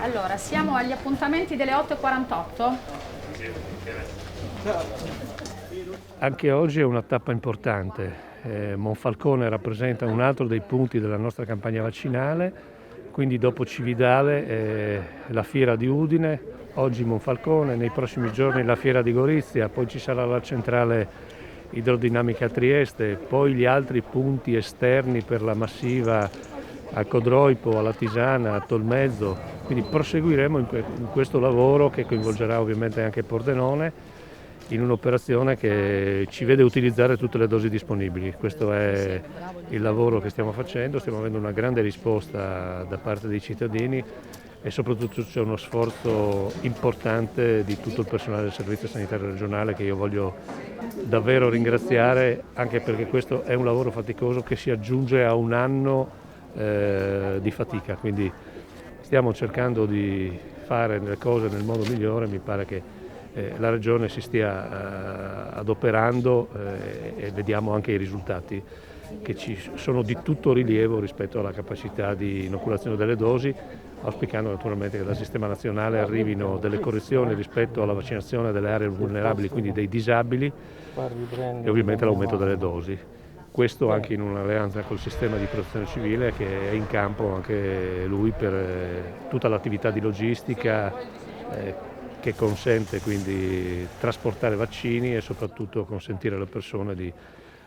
Allora, siamo agli appuntamenti delle 8:48. Anche oggi è una tappa importante. Monfalcone rappresenta un altro dei punti della nostra campagna vaccinale, quindi dopo Cividale la fiera di Udine, oggi Monfalcone, nei prossimi giorni la fiera di Gorizia, poi ci sarà la centrale idrodinamica a Trieste, poi gli altri punti esterni per la massiva a Codroipo, alla Tisana, a Tolmezzo, quindi proseguiremo in questo lavoro che coinvolgerà ovviamente anche Pordenone in un'operazione che ci vede utilizzare tutte le dosi disponibili. Questo è il lavoro che stiamo facendo, stiamo avendo una grande risposta da parte dei cittadini e soprattutto c'è uno sforzo importante di tutto il personale del Servizio Sanitario Regionale che io voglio davvero ringraziare, anche perché questo è un lavoro faticoso che si aggiunge a un anno di fatica, quindi stiamo cercando di fare le cose nel modo migliore. Mi pare che la Regione si stia adoperando e vediamo anche i risultati che ci sono di tutto rilievo rispetto alla capacità di inoculazione delle dosi, auspicando naturalmente che dal sistema nazionale arrivino delle correzioni rispetto alla vaccinazione delle aree vulnerabili, quindi dei disabili, e ovviamente l'aumento delle dosi. Questo anche in un'alleanza col sistema di protezione civile che è in campo anche lui per tutta l'attività di logistica che consente quindi trasportare vaccini e soprattutto consentire alle persone di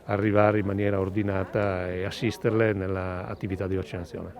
arrivare in maniera ordinata e assisterle nell'attività di vaccinazione.